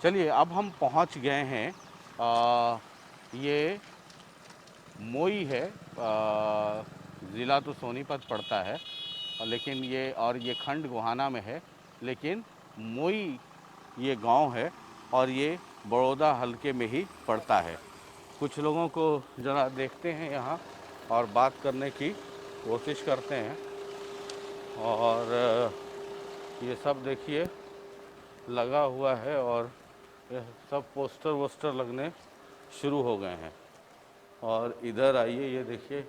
चलिए अब हम पहुंच गए हैं ये मोई है। ज़िला तो सोनीपत पड़ता है लेकिन ये खंड गोहाना में है, लेकिन मोई ये गांव है और ये बड़ौदा हलके में ही पड़ता है। कुछ लोगों को ज़रा देखते हैं यहाँ और बात करने की कोशिश करते हैं। और ये सब देखिए लगा हुआ है और ये सब पोस्टर वोस्टर लगने शुरू हो गए हैं। और इधर आइए, ये देखिए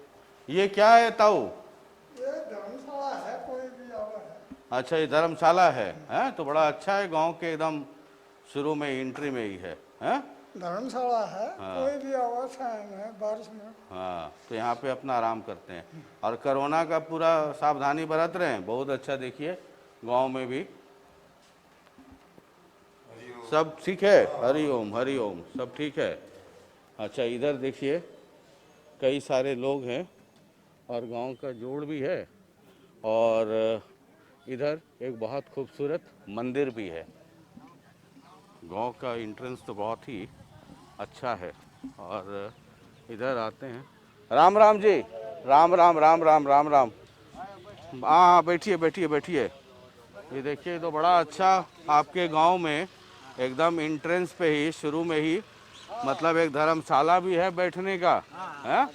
ये क्या है ताऊ? ये धर्मशाला है, कोई भी आवा है। अच्छा ये धर्मशाला है, हैं? तो बड़ा अच्छा है, गांव के एकदम शुरू में एंट्री में ही है, हैं? धर्मशाला है, कोई भी आवा है बारिश में। हाँ, तो यहाँ पे अपना आराम करते हैं और कोरोना का पूरा सावधानी बरत रहे हैं। बहुत अच्छा, देखिए गांव में भी सब ठीक है। हरि ओम सब ठीक है। अच्छा इधर देखिए कई सारे लोग हैं और गांव का जोड़ भी है और इधर एक बहुत खूबसूरत मंदिर भी है। गांव का एंट्रेंस तो बहुत ही अच्छा है। और इधर आते हैं। राम राम जी, राम राम राम राम राम राम। हाँ बैठिए बैठिए बैठिए। ये देखिए तो बड़ा अच्छा आपके गांव में एकदम एंट्रेंस पे ही शुरू में ही मतलब एक धर्मशाला भी है बैठने का है।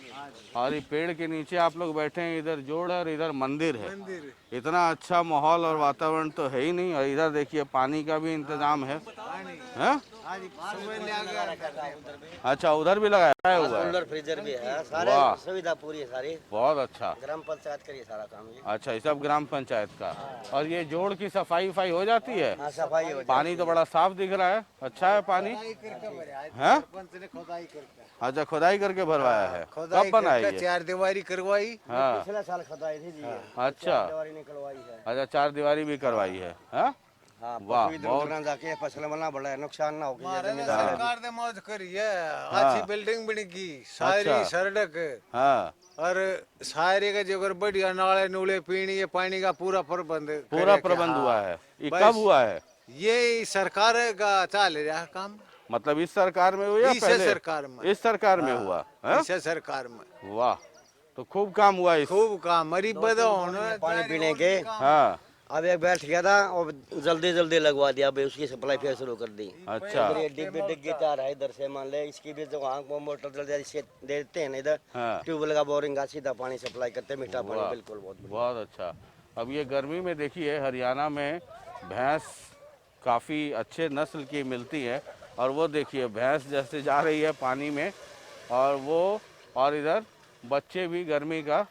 और ये पेड़ के नीचे आप लोग बैठे हैं, इधर जोड़ है और इधर मंदिर है। इतना अच्छा माहौल और वातावरण तो है ही नहीं। और इधर देखिए पानी का भी इंतजाम है, हैं? अच्छा उधर भी लगाया हुआ है, कूलर फ्रीजर भी है, सारे सुविधा पूरी है सारी। बहुत अच्छा। ग्राम पंचायत का ये सारा काम है। अच्छा ये सब ग्राम पंचायत का। और ये जोड़ की सफाई वफाई हो जाती है? हाँ, सफाई हो पानी तो बड़ा साफ दिख रहा है, अच्छा है पानी, है? अच्छा खुदाई करके भरवाया है। कब बनाई है? 4 दीवारी करवाई। हाँ पिछले साल खदाई थी जी। अच्छा, दीवारी निकलवाई है। अच्छा 4 दीवारी भी करवाई है, हाँ? हाँ, वाह, बहुत जाके फसल बना बड़ा नुकसान ना हो सरकार ने मौज करी है, अच्छी बिल्डिंग बनी की, सारी सड़क, हाँ और सारे का जो बढ़िया नाले नूले पीने ये पानी का पूरा प्रबंध हुआ है। ये कब हुआ है? ये सरकार का चल रहा है काम। मतलब इस सरकार में हुआ या पहले? सरकार में, इस सरकार में हुआ है? इस सरकार में। वाह, तो खूब काम हुआ इस। खूब काम, मरी बदा पानी पीने के। हाँ अब एक बैठ गया था और जल्दी जल्दी लगवा दिया, अब उसकी सप्लाई फिर शुरू कर दी। अच्छा डिग्गी तार है इधर से, मान ले इसकी भी जो वहाँ मोटर जल्दी देते हैं ना इधर, हाँ ट्यूबवेल का बोरिंग का सीधा पानी सप्लाई करते, मीठा पानी बिल्कुल बहुत अच्छा। अब ये गर्मी में देखिए हरियाणा में भैंस काफ़ी अच्छे नस्ल की मिलती है और वो देखिए भैंस जैसे जा रही है पानी में और इधर बच्चे भी गर्मी का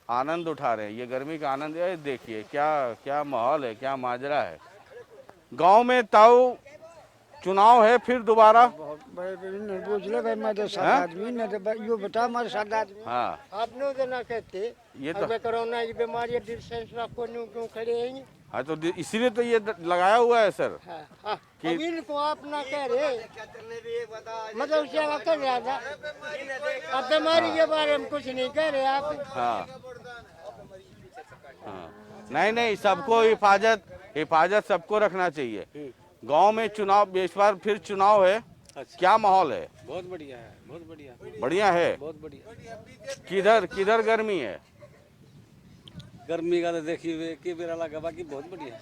आनंद उठा रहे हैं। ये गर्मी का आनंद है, देखिए क्या क्या माहौल है, क्या माजरा है। गांव में ताऊ चुनाव है फिर दोबारा? हाँ आपने तो ना कहते ये तो कोरोना की बीमारी डिस्टेंस रखो, क्यों खड़े हैं? हाँ तो इसीलिए तो ये लगाया हुआ है सर। कि इनको आप ना कह रहे, मतलब सेवा कर रहा था, अब बीमारी के बारे में कुछ नहीं कह रहे आप। हाँ हाँ नहीं सबको हिफाजत सबको रखना चाहिए। गांव में चुनाव इस बार फिर चुनाव है। अच्छा। क्या माहौल है? बहुत बढ़िया है, बहुत बढ़िया बढ़िया है। बहुत बढ़िया। किधर गर्मी है? गर्मी का तो देखिए कि मेरा लगा बाकी बहुत बढ़िया है।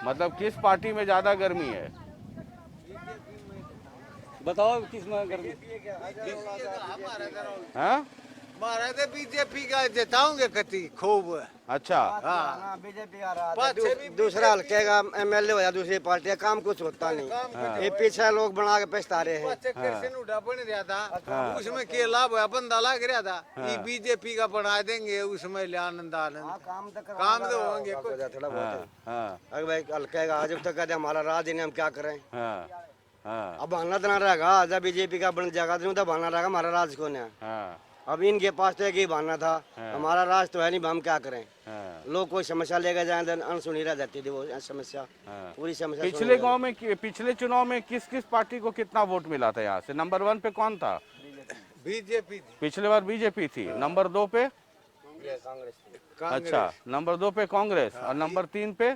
मतलब किस पार्टी में ज्यादा गर्मी है? बताओ किस में गर्मी? हाँ महाराज बीजेपी का जिताऊंगे कति खूब। अच्छा हाँ, बीजेपी आ रहा है। दूसरा हल्के का एमएलए होया, दूसरी पार्टी का काम कुछ होता नहीं। ये पीछे लोग बना के पछता रहे हैं। बन रहा था, उसमें के लाभ हुआ, बंदा लग रहा था। ये बीजेपी का बना देंगे, उसमें ले आनंद काम तो होंगे थोड़ा बहुत। अगर भाई हल्के का जब तक कहते हमारा राज नहीं, हम क्या करें? अब बहाना तो ना रहेगा, जब बीजेपी का बन जाएगा तो बहाना रहेगा हमारा राज कौन है। अब इनके पास तो एक ही बहाना था, हमारा राज तो है नहीं, हम क्या करें? लोग कोई समस्या लेकर जाए तो अनसुनी रह जाती थी वो समस्या, पूरी समस्या। पिछले गांव में पिछले चुनाव में किस पार्टी को कितना वोट मिला था? यहाँ से नंबर 1 पे कौन था? बीजेपी। पिछले बार बीजेपी थी। नंबर 2 पे कांग्रेस। अच्छा, नंबर 2 पे कांग्रेस और नंबर 3 पे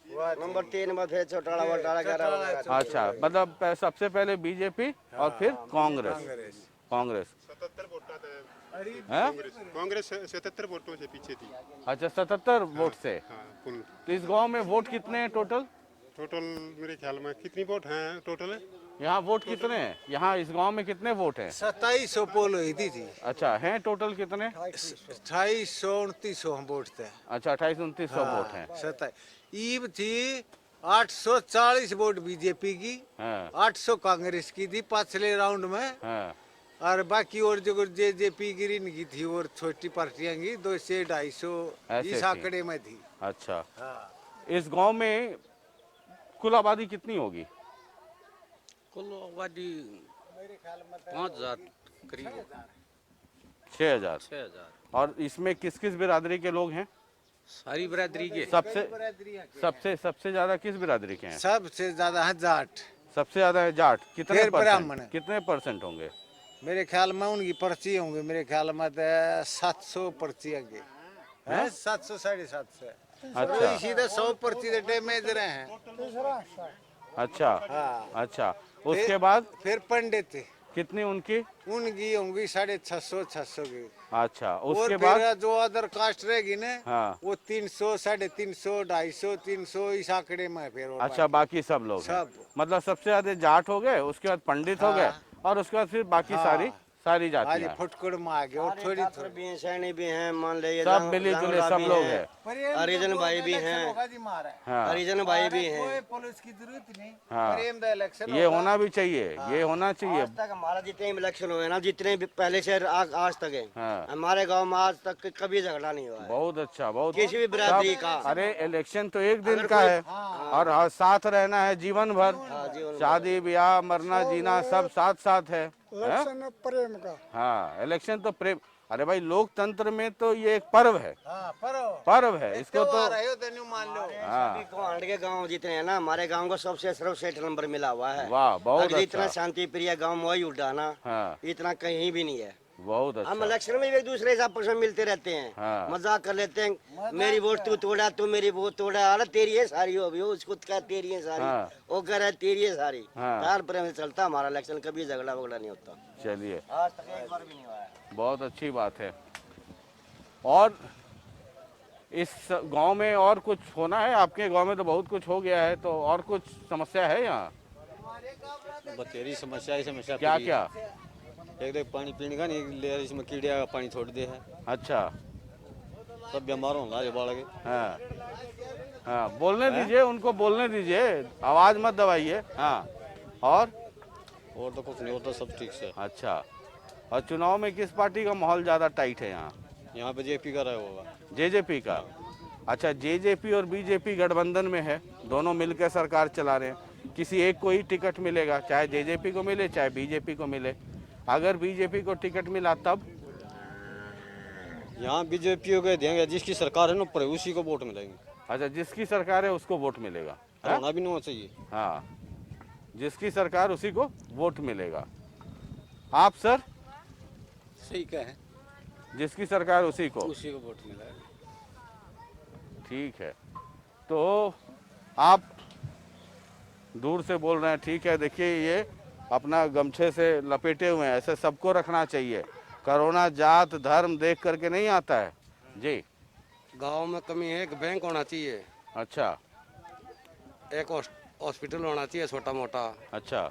नंबर 3 में फिर चौटाला वटाला 11 अच्छा, मतलब सबसे पहले बीजेपी और फिर कांग्रेस। कांग्रेस 77 वोटा थे हैं? कांग्रेस 77 वोटों से पीछे थी। अच्छा, 77 वोट से। हाँ कुल तो इस गांव में वोट कितने हैं टोटल? टोटल मेरे ख्याल में कितनी वोट हैं टोटल? यहाँ वोट कितने हैं? यहाँ इस गांव में कितने वोट हैं? 2700 पोल हुई थी। अच्छा, हैं टोटल कितने? 2800 2900 हम वोट थे। अच्छा, 2800-2900 वोट हैं। 27 ईब थी 840 वोट बीजेपी की, हाँ 800 कांग्रेस की थी पिछले राउंड में, हाँ। और बाकी और जो जेजेपी ग्रीन की थी और छोटी पार्टियां की 200-250 ऐसे इस थी। आंकड़े में थी। अच्छा, हाँ। इस गांव में कुल आबादी कितनी होगी? कुल आबादी 5000 करीब 6000। 6000 और इसमें किस किस बिरादरी के लोग हैं? सारी बरादरी के। सबसे ज्यादा किस बिरादरी के हैं? सबसे ज्यादा है जाट, सबसे ज्यादा है जाट। कितने फिर ब्राह्मण। परसेंट? कितने परसेंट होंगे? मेरे ख्याल में उनकी पर्ची होंगे, मेरे ख्याल में तो 700 पर्ची आगे है, 700 750। अच्छा सीधे 100 पर्ची दे डैमेज रहे हैं। अच्छा हाँ। अच्छा, उसके बाद फिर पंडित कितनी उनकी? उनकी होंगी 650 600 की। अच्छा, और उसके फिर बाद जो अदर कास्ट रहेगी ना, हाँ। वो 300 350 250 300 इस आंकड़े में फिर और अच्छा, बाकी सब लोग हैं। सब। मतलब सबसे ज्यादा जाट हो गए, उसके बाद पंडित हो गए, और उसके बाद फिर बाकी सारी आज जातियां हैं। फुटकुड़ में आ गए और थोड़ी छात्र भी हैं, सैनिक भी हैं, मान लीजिए सब मिले जुले सब लोग हैं। हरिजन भाई भी हैं, हाँ हरिजन भाई भी हैं। कोई पुलिस की जरूरत नहीं। हाँ। प्रेम दा इलेक्शन ये होना भी चाहिए, ये होना चाहिए। आज तक हमारा जितने भी इलेक्शन हुए ना, जितने भी पहले से आज तक है, हाँ। हमारे गांव में आज तक कभी झगड़ा नहीं हुआ है बहुत अच्छा, बहुत किसी भी बिरादरी का। अरे इलेक्शन तो एक दिन का है, और साथ रहना है जीवन भर। शादी ब्याह मरना जीना सब साथ साथ है। प्रेम का। हाँ, इलेक्शन तो प्रेम। अरे भाई, लोकतंत्र में तो ये एक पर्व है, हाँ, पर्व है इसको तो। मान लो। हाँ, खवांड के गांव जितने हैं ना, हमारे गांव को सबसे सर्वश्रेष्ठ नंबर मिला हुआ है। वाह, बहुत अगर इतना अच्छा। शांति प्रिय गांव में वही उड़ा ना, हाँ, इतना कहीं भी नहीं है। बहुत हम अच्छा। इलेक्शन में भी एक दूसरे से आपस में मिलते रहते हैं, हाँ। मजाक कर लेते हैं। मेरी वोट तू तोड़ा, तू मेरी वोट तोड़ा, अरे तेरी है सारी, हो भी हो उसको कह तेरी है सारी, हाँ। वो कह रहा है तेरी है सारी। हाँ। प्यार प्रेम से चलता हमारा इलेक्शन, कभी झगड़ा वगड़ा नहीं होता। चलिए, आज तक एक बार भी नहीं हुआ है। बहुत अच्छी बात है। और इस गांव में और कुछ होना है? आपके गांव में तो बहुत कुछ हो गया है, तो और कुछ समस्या है यहाँ? बतेरी समस्या ही समस्या। क्या पूरी। क्या? एक देख पानी पीने का नहीं ले, इसमें कीड़े का पानी छोड़ दे है, अच्छा, सब बीमार होना है बाढ़ के। हाँ हाँ, बोलने दीजिए उनको, बोलने दीजिए, आवाज मत दबाइए। हाँ, और तो कुछ नहीं, और तो सब ठीक से। अच्छा, और चुनाव में किस पार्टी का माहौल ज़्यादा टाइट है यहाँ? यहाँ पे जेपी का रहा होगा। जेजेपी का। अच्छा, जेजेपी और बीजेपी गठबंधन में है, दोनों मिलकर सरकार चला रहे हैं। किसी एक को ही टिकट मिलेगा, चाहे जेजेपी को मिले चाहे बीजेपी को मिले। अगर बीजेपी को टिकट मिला तब? यहाँ बीजेपी को देंगे, जिसकी सरकार है ना ऊपर उसी को वोट मिलेंगे। अच्छा, जिसकी सरकार है उसको वोट मिलेगा। हाँ? होना भी नहीं होना चाहिए। हाँ, जिसकी सरकार उसी को वोट मिलेगा। आप सर? सही क्या है, जिसकी सरकार उसी को वोट मिलेगा। ठीक है, तो आप दूर से बोल रहे हैं, ठीक है। देखिए, ये अपना गमछे से लपेटे हुए हैं, ऐसे सबको रखना चाहिए। कोरोना जात धर्म देख करके नहीं आता है जी। गांव में कमी है, एक बैंक होना चाहिए, अच्छा एक हॉस्पिटल होना चाहिए छोटा मोटा, अच्छा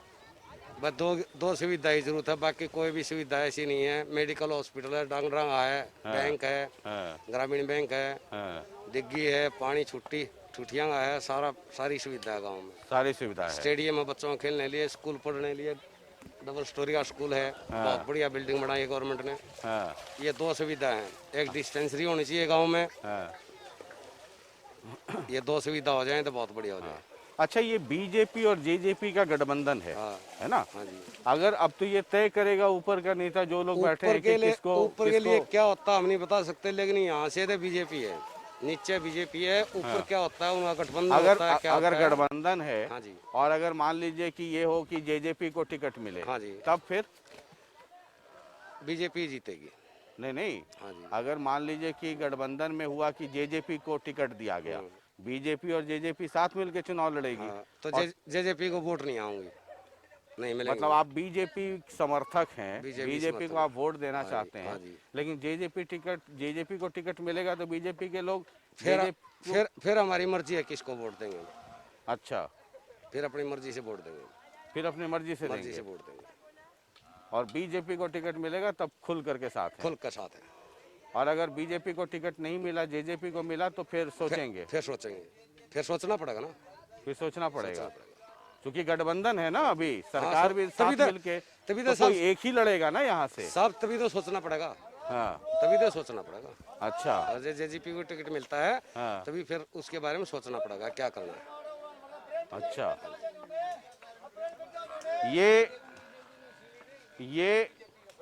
बस दो सुविधा की जरूरत है, बाकी कोई भी सुविधा ऐसी नहीं है। मेडिकल हॉस्पिटल है, डांगरंगा है, बैंक है, हाँ, ग्रामीण बैंक है, हाँ, दिग्गी है, पानी छुट्टियां है, सारी सुविधा है गांव में। सारी सुविधा है। स्टेडियम है बच्चों को खेलने लिए, स्कूल पढ़ने लिए, डबल स्टोरी का स्कूल है, बहुत बढ़िया बिल्डिंग बनाई है गवर्नमेंट ने। हाँ, ये दो सुविधा है, एक डिस्पेंसरी होनी चाहिए गाँव में। हाँ। ये दो सुविधा हो जाए तो बहुत बढ़िया हो जाए। अच्छा, ये बीजेपी और जेजेपी का गठबंधन है, हाँ है ना? हाँ जी। अगर अब तो ये तय करेगा ऊपर का नेता, जो लोग बैठे हैं, कि किसको ऊपर के लिए किसको- क्या होता हम नहीं बता सकते, लेकिन यहाँ से तो बीजेपी है, नीचे बीजेपी है, ऊपर क्या होता है उनका गठबंधन अगर होता है, क्या अगर होता है। गठबंधन है, हाँ जी। और अगर मान लीजिए कि ये हो कि जेजेपी को टिकट मिले, हाँ जी। तब फिर? बीजेपी जीतेगी। नहीं, हाँ जी। अगर मान लीजिए कि गठबंधन में हुआ कि जेजेपी को टिकट दिया गया, बीजेपी और जेजेपी साथ मिलकर चुनाव लड़ेगी। हाँ, तो जेजेपी को वोट नहीं आऊंगी, नहीं मिलेंगे। मतलब आप बीजेपी समर्थक हैं, बीजेपी को आप वोट देना चाहते हाँ हैं, जी। लेकिन जेजेपी को टिकट मिलेगा तो बीजेपी के लोग फिर हमारी मर्जी है किसको वोट देंगे। अच्छा, फिर अपनी मर्जी से वोट देंगे, फिर अपनी मर्जी से देंगे। वोट देंगे। और बीजेपी को टिकट मिलेगा तब खुल करके साथ है। खुल के साथ है। और अगर बीजेपी को टिकट नहीं मिला, जेजेपी को मिला तो फिर सोचेंगे। फिर सोचना पड़ेगा ना, फिर सोचना पड़ेगा, क्योंकि गठबंधन है ना अभी, सरकार सब- भी तभी साथ तो- मिलके, तभी तो तो कोई एक ही लड़ेगा ना यहाँ से। सब तभी तो सोचना पड़ेगा। हाँ, तभी तो सोचना पड़ेगा। अच्छा, और जेजेपी को टिकट मिलता है हाँ, तभी फिर उसके बारे में सोचना पड़ेगा क्या करना है। अच्छा। ये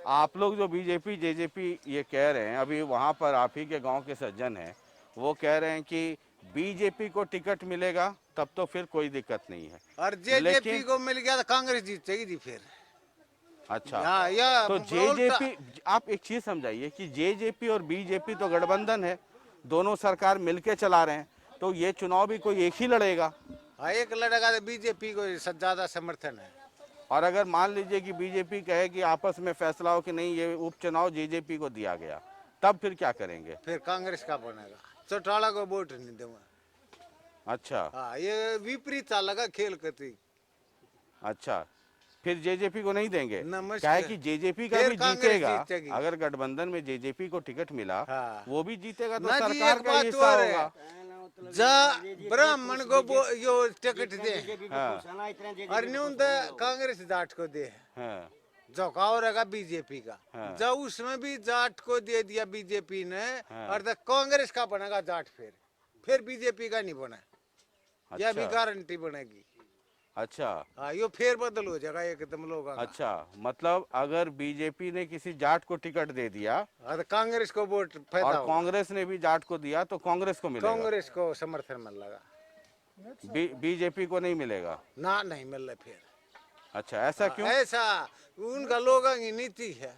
आप लोग जो बीजेपी जेजेपी ये कह रहे हैं, अभी वहाँ पर आप ही के गांव के सज्जन हैं, वो कह रहे हैं कि बीजेपी को टिकट मिलेगा तब तो फिर कोई दिक्कत नहीं है। और जेजेपी को मिल गया तो कांग्रेस जीतेगी जी फिर। अच्छा, हाँ, या तो जेजेपी, आप एक चीज समझाइए कि जेजेपी और बीजेपी तो गठबंधन है, दोनों सरकार मिलके चला रहे हैं, तो ये चुनाव भी कोई एक ही लड़ेगा। हाँ, एक लड़ेगा तो बीजेपी को ज्यादा समर्थन है। और अगर मान लीजिए कि बीजेपी कहे कि आपस में फैसला हो कि नहीं ये उपचुनाव जेजेपी को दिया गया, तब फिर क्या करेंगे? फिर कांग्रेस का बनेगा, चौटाला को वोट नहीं दूंगा। अच्छा, हाँ, ये विपरीत लगा खेल करती। अच्छा, फिर जेजेपी को नहीं देंगे। नमस्ते। क्या है कि जेजेपी का फिर भी कांग्रेस जीतेगा, जीतेगी। अगर गठबंधन में जेजेपी को टिकट मिला, हाँ। वो भी जीतेगा तो ना जी, सरकार एक का बात हिस्सा और है। होगा। जा ब्राह्मण को यो टिकट दे हाँ, और न्यून तो कांग्रेस जाट को दे, हाँ, जो का रहेगा बीजेपी का। हाँ। जब उसमें भी जाट को दे दिया बीजेपी ने, हाँ। और तो कांग्रेस का बनेगा जाट, फिर बीजेपी का नहीं बना। यह भी अच्छा, गारंटी बनेगी। अच्छा, हाँ, यो फेर बदल हो जाएगा एकदम लोगों का। अच्छा, मतलब अगर बीजेपी ने किसी जाट को टिकट दे दिया और कांग्रेस को वोट फायदा और होगा। कांग्रेस ने भी जाट को दिया तो कांग्रेस को मिलेगा, कांग्रेस को समर्थन मिल लगा, बीजेपी को नहीं मिलेगा। ना नहीं मिल रहा फिर। अच्छा, ऐसा क्यों? ऐसा उनका लोगों की नीति है।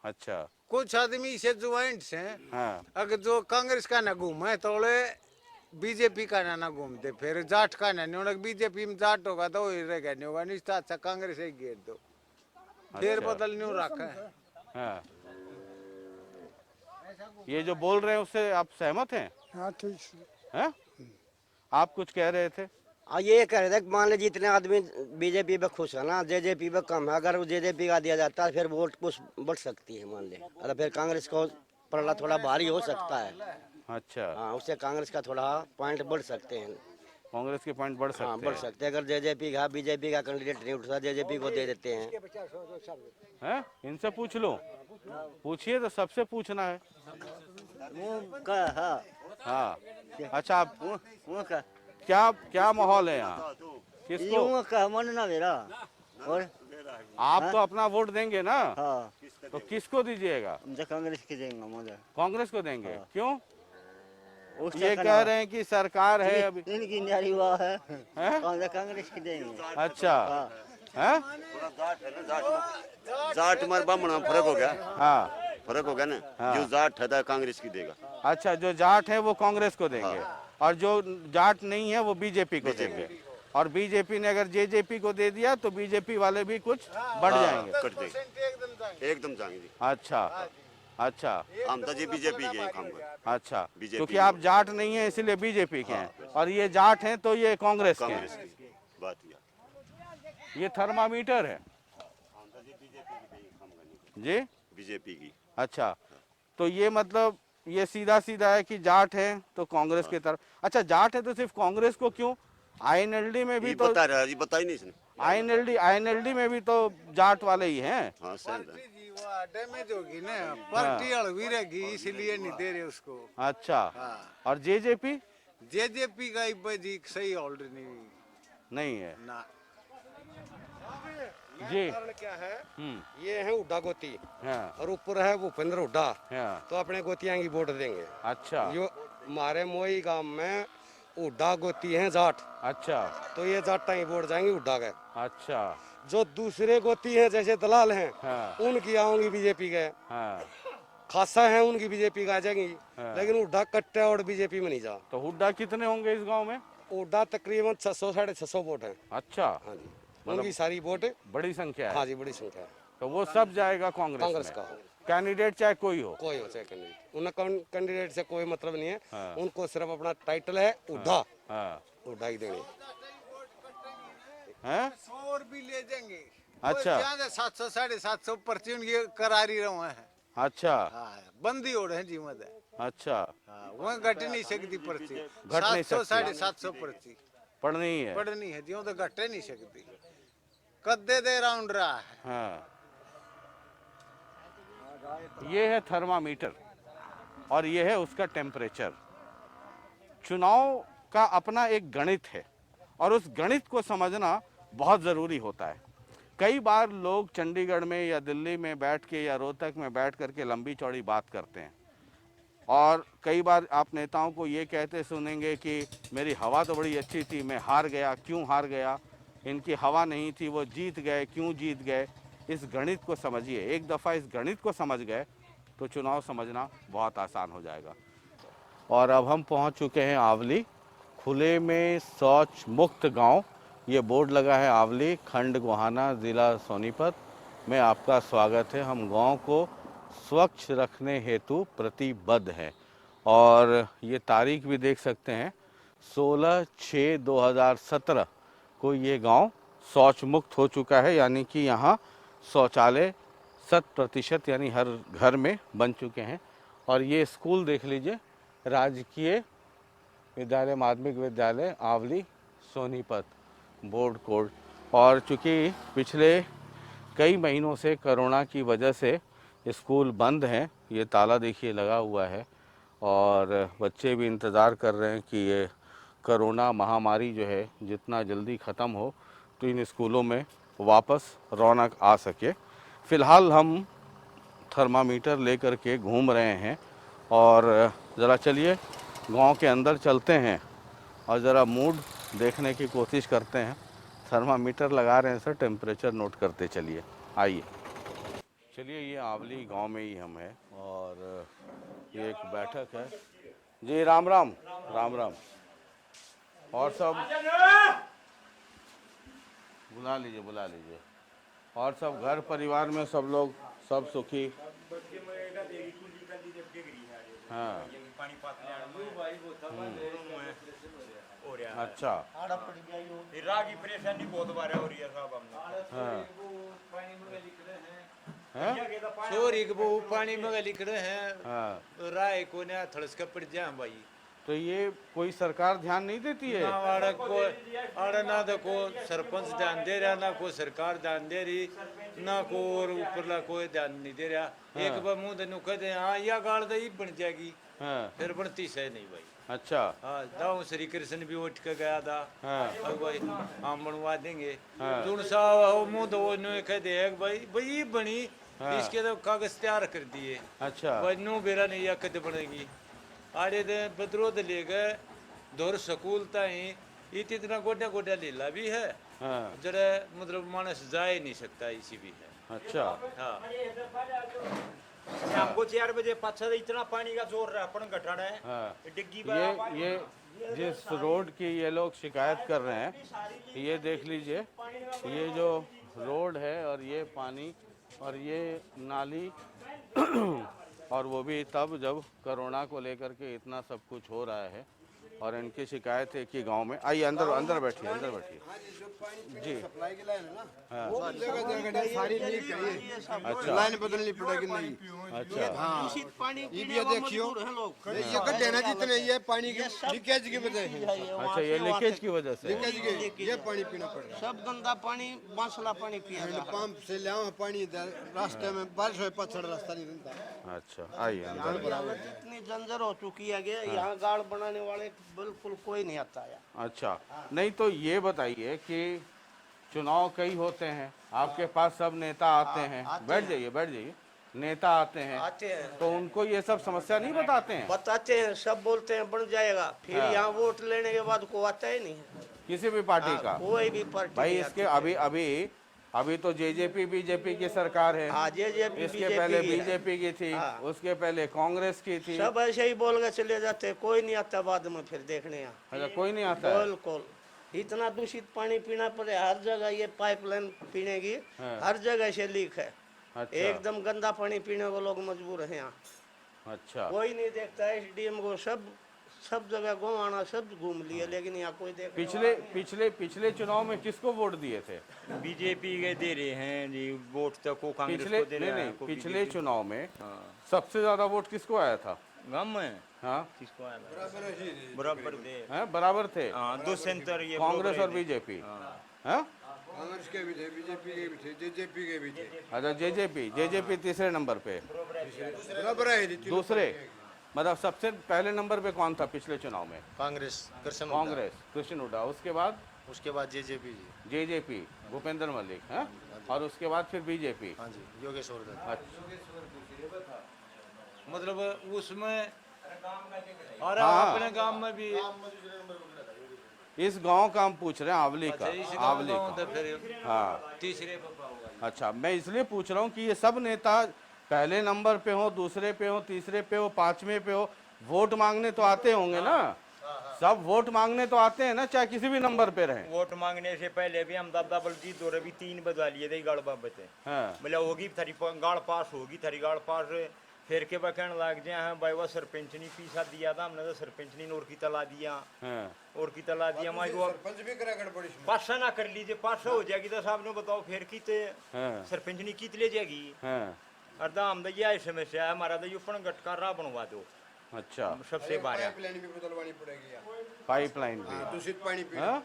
अच्छा, कुछ आदमी से ज्वाइंट्स हैं, हाँ, अगर जो कांग्रेस का ना घूमे तो बीजेपी का ना घूमते, फिर जाट का ना नहीं। बीजेपी में जाट होगा तो वही रहेगा, नहीं होगा नहीं। अच्छा, कांग्रेस ही घेर दो, फिर अच्छा। बदल नहीं रखा है। हाँ, ये जो बोल रहे हैं उससे आप सहमत हैं? हाँ ठीक हैं? आप कुछ कह रहे थे? ये कह रहे थे कि मान लीजिए जितने आदमी बीजेपी पे खुश है ना, जेजेपी पे कम है, अगर वो जेजेपी का दिया जाता है फिर वोट कुछ बढ़ सकती है, मान ले, अगर फिर कांग्रेस को पलड़ा थोड़ा भारी हो सकता है। अच्छा, हाँ, उससे कांग्रेस का थोड़ा पॉइंट बढ़ सकते हैं। कांग्रेस के पॉइंट बढ़ सकते हाँ, बढ़ हैं। सकते हैं। अगर जेजेपी का बीजेपी का कैंडिडेट नहीं उठता, जेजेपी को दे देते हैं। हैं? इनसे पूछ लो, पूछिए, तो सबसे पूछना है। हाँ, अच्छा, आप क्या क्या माहौल है यहाँ? किसको? का मानना मेरा। और आप तो अपना वोट देंगे ना, हाँ, तो किसको दीजिएगा? हम तो कांग्रेस के देंगे मुझे। कांग्रेस को देंगे। क्यों? उसका ये कह रहे हैं कि सरकार है अभी। इनकी न्यारी हुआ है, हैं? कांग्रेस के देंगे। अच्छा, हैं? जाट मर बामण फर्क हो गया, हाँ, फर्क हो गया ना। हाँ। जो जाट है कांग्रेस की देगा। अच्छा, जो जाट है वो कांग्रेस को देंगे और जो जाट नहीं है वो बीजेपी को देंगे। और बीजेपी ने अगर जेजेपी को दे दिया तो बीजेपी वाले भी कुछ बढ़ जाएंगे। कट देंगे, एकदम जाएंगे। अच्छा, अच्छा, हम तो जी बीजेपी के काम कर। अच्छा, बीजेपी क्योंकि आप जाट नहीं है इसलिए बीजेपी के हैं और ये जाट हैं तो ये कांग्रेस के कांग्रेस हैं। की बात किया। ये थर्मामीटर है जी, बीजेपी की। अच्छा, तो ये मतलब ये सीधा सीधा है कि जाट है तो कांग्रेस की तरफ। अच्छा, जाट है तो सिर्फ कांग्रेस को क्यों? आईएनएलडी में भी ये तो, बता रहा है, ये बता ही नहीं इसने। आईएनएलडी में भी तो जाट वाले ही हैं। हाँ, सही है। पार्टी जी वो डैमेज होगी ना, पार्टी हड़वी रहेगी, इसलिए नहीं दे रहे उसको। अच्छा, हाँ, और जेजेपी जेजेपी का जी सही ऑर्डर नहीं है ना। जी। क्या है, हम्म, ये है हुड्डा गोती हाँ, और ऊपर है भूपेंद्र हुड्डा, हाँ, तो अपने गोतियां की वोट देंगे। अच्छा, यो हमारे मोई गांव में हुड्डा गोती हैं जाट, अच्छा, तो ये जाटा की वोट जाएंगी हुड्डा के। अच्छा, जो दूसरे गोती हैं जैसे दलाल हैं, हाँ, उनकी आऊंगी बीजेपी के। हाँ, खासा है उनकी बीजेपी का आ जाएंगी, लेकिन हुड्डा कट्टा और बीजेपी में नहीं जा। तो हुड्डा कितने होंगे इस गांव में? हुड्डा तकरीबन 600 650 वोट है। अच्छा, हाँ जी, उनकी सारी वोट बड़ी संख्या है। हाँ जी, बड़ी संख्या है। तो वो सब जाएगा कांग्रेस का कैंडिडेट चाहे कोई हो। कोई हो चाहे कैंडिडेट, उन कैंडिडेट से कोई मतलब नहीं है। उनको सिर्फ अपना टाइटल है हुड्डा, हुड्डा ही देंगे। हैं 100 और भी ले जाएंगे। अच्छा। 700 750 पर्ची उनकी करारी रहे हैं। अच्छा। हाँ, बंदी हो रहे हैं जी मत। अच्छा, हाँ, वहाँ घट नहीं सकती पर्ची। घट नहीं 700 सकती। 750 पर्ची पढ़नी है। पढ़नी है जी, वो तो घट नहीं सकती। कद्दे दे राउंड रहा है। हाँ, ये है थर्मामीटर और ये है उसका टेम्परेचर। चुनाव का अपना एक गणित है और उस गणित को समझना बहुत ज़रूरी होता है। कई बार लोग चंडीगढ़ में या दिल्ली में बैठ के या रोहतक में बैठ करके लंबी चौड़ी बात करते हैं और कई बार आप नेताओं को ये कहते सुनेंगे कि मेरी हवा तो बड़ी अच्छी थी, मैं हार गया। क्यों हार गया? इनकी हवा नहीं थी, वो जीत गए। क्यों जीत गए? इस गणित को समझिए। एक दफ़ा इस गणित को समझ गए तो चुनाव समझना बहुत आसान हो जाएगा। और अब हम पहुंच चुके हैं आवली, खुले में शौच मुक्त गांव। ये बोर्ड लगा है आवली, खंड गोहाना, ज़िला सोनीपत में आपका स्वागत है। हम गांव को स्वच्छ रखने हेतु प्रतिबद्ध हैं और ये तारीख भी देख सकते हैं, 16/6/2017 को ये गांव शौच मुक्त हो चुका है। यानी कि यहाँ शौचालय 100% यानी हर घर में बन चुके हैं। और ये स्कूल देख लीजिए, राजकीय विद्यालय माध्यमिक विद्यालय आवली सोनीपत बोर्ड कोड। और चूँकि पिछले कई महीनों से कोरोना की वजह से स्कूल बंद हैं, ये ताला देखिए लगा हुआ है और बच्चे भी इंतज़ार कर रहे हैं कि ये कोरोना महामारी जो है जितना जल्दी ख़त्म हो तो इन स्कूलों में वापस रौनक आ सके। फ़िलहाल हम थर्मामीटर लेकर के घूम रहे हैं और ज़रा चलिए गांव के अंदर चलते हैं और ज़रा मूड देखने की कोशिश करते हैं। थर्मामीटर लगा रहे हैं सर, टेम्परेचर नोट करते चलिए। आइए चलिए, ये आवली गांव में ही हम हैं और ये एक बैठक है जी। राम राम राम राम। और सब बुला लीजिए। और सब घर परिवार में सब लोग सब सुखी? हाँ, अच्छा। रागी परेशानी बहुत बार हो रही है साहब हमने। छोरी के वो पानी में लिख रहे हैं। हाँ, तो राय को ना थड़स के पड़ जाए भाई। तो ये कोई सरकार ध्यान नहीं देती है? ना तो को सरपंच ध्यान दे रहा, ना को सरकार ध्यान दे रही, ना को और ऊपरला कोई ध्यान नहीं दे रहा। एक बार मुंह तेन कहते हाँ या गाड़ दे बन जाएगी, फिर बनती से नहीं भाई। अच्छा। हाँ, दाऊ श्री कृष्ण भी उठ के गया था। अब भाई हम बनवा देंगे। तुम साहब मुंह तो कह दे भाई बनी, इसके तो कागज तैयार कर दिए। अच्छा। भाई नो बेरा नहीं या कद बनेगी। आड़े दे बदरोद ले गए दौर सकूल ताई इतना गोड्या गोड्या लीला भी है। जरा मतलब मानस जा ही नहीं सकता, इसी भी है। अच्छा। हाँ, हमको 4 बजे पाछा इतना पानी का जोर रहा अपन घटाना है। डिग्गी ये जिस रोड की ये लोग शिकायत कर रहे हैं, ये देख लीजिए, ये जो रोड है और ये पानी और ये नाली और वो भी तब जब कोरोना को लेकर के इतना सब कुछ हो रहा है। और इनकी शिकायत है कि गांव में आइए, अंदर बैठिए जी। सप्लाई की लाइन है ना, हाँ। वो जगह सारी लीक है। अच्छा। लाइन बदलनी पड़ेगी नहीं। अच्छा। हाँ, ये भी देखियो, ये गड्ढे ना जितने ये पानी की लीकेज की वजह से। अच्छा, ये लीकेज की वजह से? लीकेज की ये पानी पीना पड़ेगा। सब गंदा पानी, बांसला पानी पिया जा रहा है। पंप से ले आओ पानी, रास्ते में बारिश हो पछड़ रास्ता नहीं बनता। अच्छा, आइए अंदर। इतनी जंजर हो चुकी है यहाँ गाड़ बनाने वाले बिल्कुल कोई नहीं आता है। अच्छा, नहीं तो ये बताइए कि चुनाव कई होते हैं, आपके पास सब नेता आते हैं। बैठ जाइए। नेता आते हैं तो उनको ये सब समस्या नहीं बताते हैं? बताते हैं, सब बोलते हैं बन जाएगा, फिर यहाँ वोट लेने के बाद को आता ही नहीं है किसी भी पार्टी का। कोई भी पार्टी भाई नहीं इसके आती। अभी अभी तो जेजेपी बीजेपी की सरकार है। हाँ जेजेपी इसके पहले बीजेपी की थी, उसके पहले कांग्रेस की थी। सब ऐसे ही बोल के चले जाते, कोई नहीं आता बाद में फिर देखने यहाँ। अच्छा, कोई नहीं आता है। बिल्कुल इतना दूषित पानी पीना पड़े, हर जगह ये पाइपलाइन पीने की हर जगह से लीक है। अच्छा। एकदम गंदा पानी पीने को लोग मजबूर हैं यहाँ। अच्छा, कोई नहीं देखता, एसडीएम को सब जगह गोवाना सब घूम लिए, लेकिन यहाँ कोई देख पिछले चुनाव में किसको वोट दिए थे? बीजेपी के दे रहे हैं जी वोट, तक को कांग्रेस पिछले को दे रहे हैं, को पिछले BJP चुनाव में सबसे ज्यादा वोट किसको आया था? गाँव में हाँ, किसको आया बराबर दे हैं? बराबर थे। हाँ, 2 सेंटर ये कांग्रेस और बीजेपी। हैं? कांग्रेस के भी थे, बीजेपी के भी थे, जेजेपी के भी थे। अच्छा, जेजेपी तीसरे नंबर पे, बराबर है जी, दूसरे मतलब सबसे पहले नंबर पे कौन था पिछले चुनाव में? कांग्रेस कृष्ण हुड्डा। उसके बाद जेजेपी भूपेंद्र मलिक है, और उसके बाद फिर बीजेपी। हाँ जी योगेश वर्धन। अच्छा, मतलब उसमें और हाँ। अपने गांव में भी इस गांव का हम पूछ रहे हैं, आवली का। अच्छा, इस आवली गांव का। तो फिर हाँ, तीसरे पे होगा। अच्छा, मैं इसलिए पूछ रहा हूँ कि ये सब नेता पहले नंबर पे हो, दूसरे पे हो, तीसरे पे हो, पांचवें पे हो, वोट मांगने तो आते होंगे ना? सब वोट मांगने तो आते हैं ना, चाहे किसी भी नंबर पे रहे। वोट मांगने से पहले भी हम दादा बलजीत दौरे भी 3 बजा लिए थे गाड़ बाबत। हाँ, मतलब होगी थारी गाड़ पास होगी, थारी गाड़ पास फिर के कहने लग जाए हाँ भाई वो सरपंच नहीं पीसा दिया था हमने, तो सरपंच नहीं और की तला दिया, हाँ, और की तला दिया। मैं वो पासा ना कर लीजिए, पासा हो जाएगी तो साहब ने बताओ फिर की हाँ, सरपंच नहीं कीत ले जाएगी। हाँ। अर्धा हम ये समस्या है हमारा, तो यूपन गटका राह बनवा दो अच्छा, सबसे बारे। पाइपलाइन भी बदलवानी पड़ेगी, पाइपलाइन भी। दूषित पानी पी। हाँ?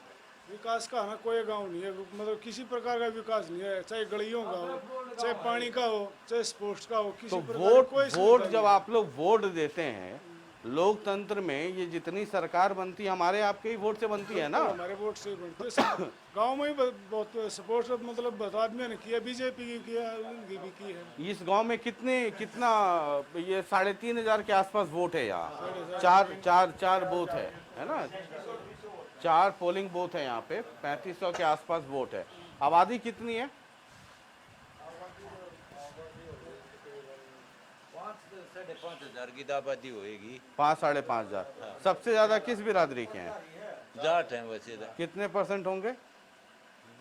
विकास का ना कोई गांव नहीं है, मतलब किसी प्रकार का विकास नहीं है, चाहे गलियों का हो, चाहे पानी का हो, चाहे स्पोर्ट्स का हो, किसी तो प्रकार का कोई वोट जब आप लोग वोट देते हैं, लोकतंत्र में ये जितनी सरकार बनती है हमारे आपके ही वोट से बनती है ना? हमारे वोट से बनते हैं। गांव में ही बहुत सपोर्ट मतलब आदमी ने किया, बीजेपी की किया, उनकी भी की है। इस गांव में कितना ये 3,500 के आसपास वोट है यहाँ। चार बूथ है ना? 4 पोलिंग बूथ है यहाँ पे, 3500 के आसपास वोट है। आबादी कितनी है? 5,000 की आबादी होएगी। 5,000-5,500। सबसे ज्यादा किस बिरादरी के हैं? जाट है वैसे तो। कितने % होंगे?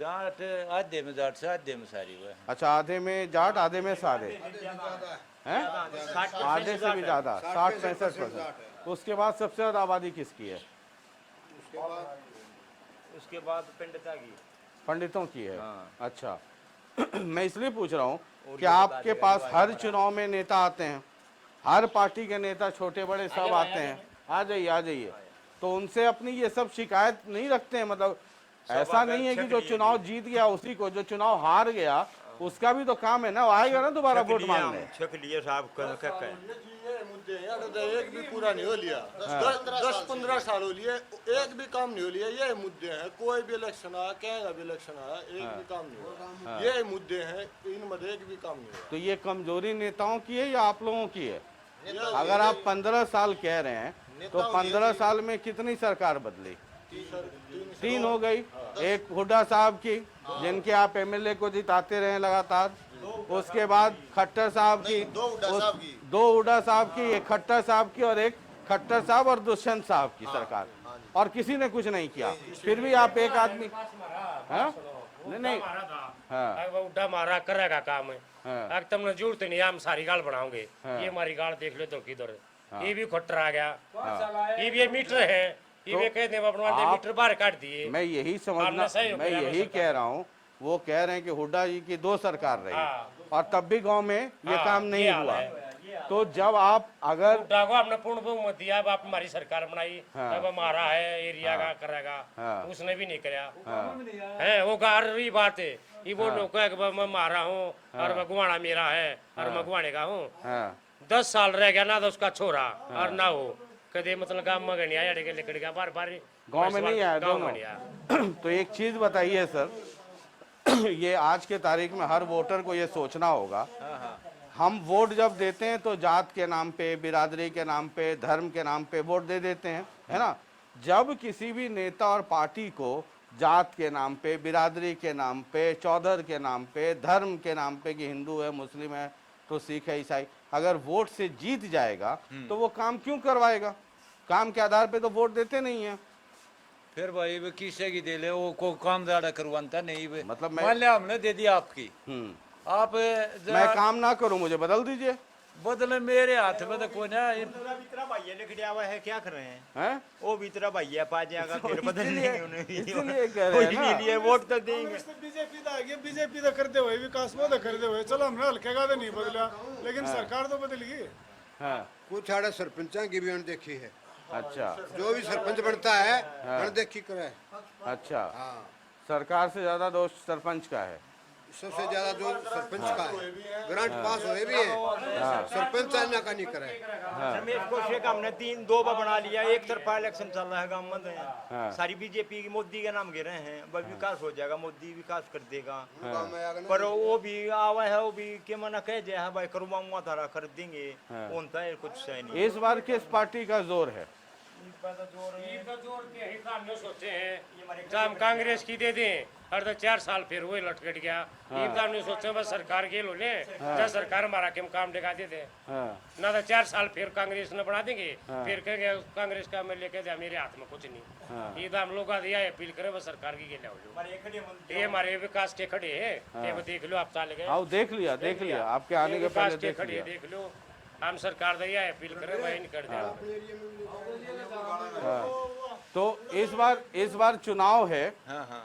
जाट आधे में जाट से आधे में सारी हुआ है। अच्छा, आधे में जाट, आधे में सारे हैं? आधे से भी ज्यादा, 60-65%। उसके बाद सबसे ज्यादा आबादी किसकी है? उसके बाद पंडितों की है। अच्छा, मैं इसलिए पूछ रहा हूँ कि आपके पास हर चुनाव में नेता आते हैं, हर पार्टी के नेता छोटे बड़े सब आते हैं। आ जाइए। तो उनसे अपनी ये सब शिकायत नहीं रखते हैं? मतलब ऐसा नहीं है कि जो चुनाव जीत गया उसी को, जो चुनाव हार गया उसका भी तो काम है ना, वो आएगा ना दोबारा वोट मांगने। एक भी पूरा नहीं हो लिया, 10-15 साल हो लिए, एक भी काम नहीं हो लिया। ये मुद्दे हैं, कोई भी इलेक्शन आया, कहेगा भी इलेक्शन आया, एक भी काम नहीं हुआ। ये मुद्दे हैं, इनमें एक भी काम नहीं हुआ। तो ये कमजोरी नेताओं की है या आप लोगों की है? अगर आप 15 साल कह रहे हैं तो 15 साल में कितनी सरकार बदली? 3 हो गई। एक हुड्डा साहब की, जिनके आप MLA को जिताते रहे लगातार। उसके बाद खट्टर साहब की, 2 हुड्डा साहब की, एक खट्टर साहब की, और एक खट्टर साहब और दुष्यंत साहब की सरकार, और किसी ने कुछ नहीं किया। फिर भी आप एक आदमी नहीं उड्डा मारा करेगा काम है। अगर तुमने जरूरत नहीं, हम सारी गाल बनाओगे। ये हमारी गाल देख लो तो किधर ये भी खट्टर आ गया, ये भी मीटर है, ये भी कहते हैं मीटर बाहर काट दिए। मैं यही कह रहा हूँ, वो कह रहे हैं कि हुड्डा जी की 2 सरकार रही और तब भी गांव में ये काम नहीं हुआ। तो जब आप अगर हुड्डा को आपने पूर्ण बहुमत दिया, अब आप हमारी सरकार बनाई, तब हमारा है एरिया का करेगा, उसने भी नहीं कराया है। वो गारवी बात है, ये वो लोग मैं मारा हूँ और भगवाना मेरा है और भगवाने का हूँ। 10 साल रह गया ना तो उसका छोरा और ना हो कदे, मतलब गाँव में नहीं आया, लिकड़ गया बार गाँव में नहीं आया दोनों। तो एक चीज बताइए सर, ये आज के तारीख में हर वोटर को ये सोचना होगा, हम वोट जब देते हैं तो जात के नाम पे, बिरादरी के नाम पे, धर्म के नाम पे वोट दे देते हैं, है ना? जब किसी भी नेता और पार्टी को जात के नाम पे, बिरादरी के नाम पे, चौधर के नाम पे, धर्म के नाम पे कि हिंदू है, मुस्लिम है तो सिख है, ईसाई, अगर वोट से जीत जाएगा तो वो काम क्यों करवाएगा? काम के आधार पे तो वोट देते नहीं है। फिर भाई वो किसे की दे ले, वो को काम ज्यादा करवाता नहीं वे। मतलब मान लिया हमने दे दिया आपकी, आप मैं काम ना करूं, मुझे बदल दीजिए। बदले मेरे हाथ में तो कोई ना। भीतरा भाई लिख दिया हुआ है, क्या कर रहे हैं? हैं? वो भीतरा भाई है, पा जाएगा फिर बदल लेंगे उन्हें। इसलिए कह रहे हैं ना। लिए वोट तो देंगे। बीजेपी दा आगे, बीजेपी दा करते हुए विकास वो दा करते हुए, चलो हमने हल्के का तो नहीं बदला, लेकिन सरकार तो बदल गई। हाँ, कुछ आड़े सरपंचा की भी अनदेखी है। अच्छा, जो भी सरपंच बनता है अनदेखी करे। अच्छा, हाँ, सरकार से ज्यादा दोष सरपंच का है। सबसे ज्यादा जो सरपंच का है, ग्रांट पास हुए भी है, सरपंच अन्य का नहीं करे। रमेश कोशे का हमने 2 बार बना लिया, एक तरफा इलेक्शन चल रहा है गाँव में, सारी बीजेपी की मोदी के नाम गिरे हैं, बस विकास हो जाएगा, मोदी विकास कर देगा। पर वो भी आवा है, वो भी के मना कह जाए भाई करवाऊंगा तारा कर देंगे, उनता है कुछ है नहीं। इस बार किस पार्टी का जोर है? जोर के ही काम में सोचे हैं, जब कांग्रेस की दे दें और तो 4 साल फिर वही लटकट गया। ये काम नहीं सोचे बस सरकार के लो ले, जब सरकार हमारा के काम दिखा देते ना, तो 4 साल फिर कांग्रेस ने बढ़ा देंगे, फिर कहेंगे कांग्रेस का मैं लेके जाए, मेरे हाथ में कुछ नहीं। ये तो हम लोग का दिया अपील करे बस सरकार की गेला हो। ये हमारे विकास के खड़े है, देख लो आप साल गए। आओ देख लिया आपके आने के पहले देख लिया। देख लो हम सरकार दिया अपील करे, वही नहीं कर दिया। तो इस बार चुनाव है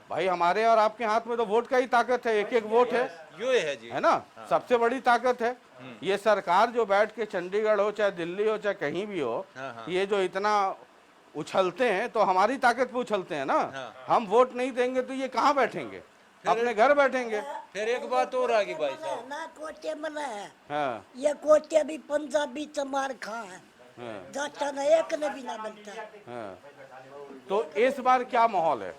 भाई, हमारे और आपके हाथ में तो वोट का ही ताकत है, एक वोट है, यो है जी, है ना। सबसे बड़ी ताकत है ये सरकार जो बैठ के चंडीगढ़ हो चाहे दिल्ली हो चाहे कहीं भी हो, ये जो इतना उछलते हैं तो हमारी ताकत पे उछलते हैं ना। हम वोट नहीं देंगे तो ये कहाँ बैठेंगे? अपने घर बैठेंगे। फिर एक बात और आ गई भाई साहब, ना कोटे मना है, हाँ, ये कोटे भी पंजाबी चमार खा है, जाता ना एक ने भी ना बनता। हाँ। तो इस बार क्या माहौल है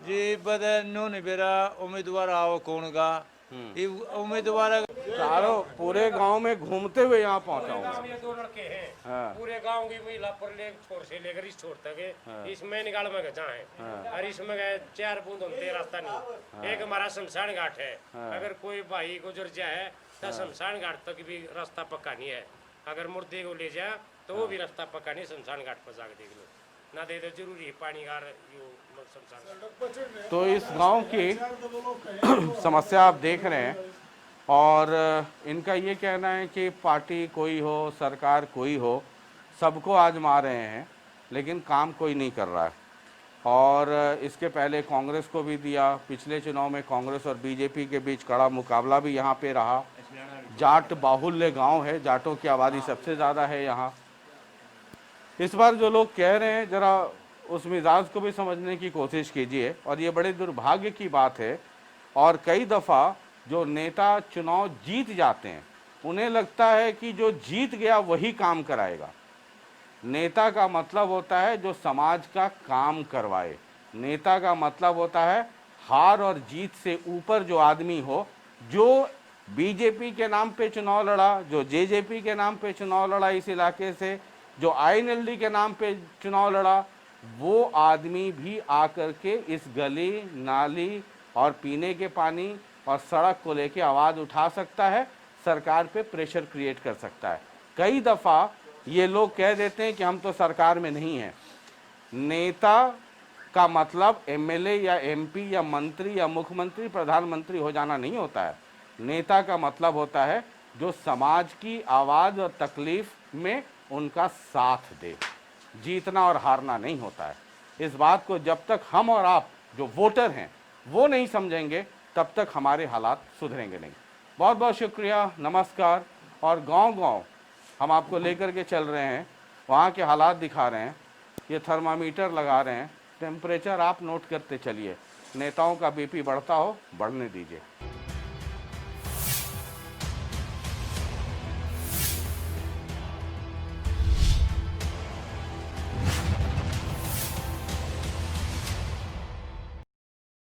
जी? बदनू ने बेरा उम्मीदवार आओ कौन गा, ये उम्मीदवार चारों पूरे गांव में घूमते हुए यहाँ पहुँचा हूँ। ये 2 लड़के हैं, पूरे गांव की वही लापर ले छोर से लेकर इस छोर तक, इसमें निकाल में गजा है, और इसमें गए 4 बूंद होते रास्ता नहीं। एक हमारा शमशान घाट है, अगर कोई भाई गुजर जाए तो शमशान घाट तक भी रास्ता पक्का नहीं है, अगर मुर्दे को ले जाए तो वो भी रास्ता पक्का नहीं, शमशान घाट पर जाकर देख लो ना, दे तो जरूरी है पानी का शमशान। तो इस गांव की समस्या आप देख रहे हैं, और इनका ये कहना है कि पार्टी कोई हो, सरकार कोई हो, सबको आजमा रहे हैं लेकिन काम कोई नहीं कर रहा है। और इसके पहले कांग्रेस को भी दिया, पिछले चुनाव में कांग्रेस और बीजेपी के बीच कड़ा मुकाबला भी यहाँ पे रहा। जाट बाहुल्य गांव है, जाटों की आबादी सबसे ज़्यादा है यहाँ। इस बार जो लोग कह रहे हैं जरा उस मिजाज को भी समझने की कोशिश कीजिए, और ये बड़े दुर्भाग्य की बात है। और कई दफ़ा जो नेता चुनाव जीत जाते हैं उन्हें लगता है कि जो जीत गया वही काम कराएगा। नेता का मतलब होता है जो समाज का काम करवाए, नेता का मतलब होता है हार और जीत से ऊपर जो आदमी हो, जो बीजेपी के नाम पे चुनाव लड़ा, जो जेजेपी के नाम पे चुनाव लड़ा इस इलाके से, जो आईएनएलडी के नाम पे चुनाव लड़ा, वो आदमी भी आकर के इस गली नाली और पीने के पानी और सड़क को लेके आवाज़ उठा सकता है, सरकार पे प्रेशर क्रिएट कर सकता है। कई दफ़ा ये लोग कह देते हैं कि हम तो सरकार में नहीं हैं। नेता का मतलब एमएलए या एमपी या मंत्री या मुख्यमंत्री प्रधानमंत्री हो जाना नहीं होता है। नेता का मतलब होता है जो समाज की आवाज़ और तकलीफ में उनका साथ दे। जीतना और हारना नहीं होता है। इस बात को जब तक हम और आप जो वोटर हैं वो नहीं समझेंगे तब तक हमारे हालात सुधरेंगे नहीं। बहुत बहुत शुक्रिया, नमस्कार। और गांव-गांव हम आपको लेकर के चल रहे हैं, वहाँ के हालात दिखा रहे हैं, ये थर्मामीटर लगा रहे हैं, टेम्परेचर आप नोट करते चलिए। नेताओं का बीपी बढ़ता हो, बढ़ने दीजिए।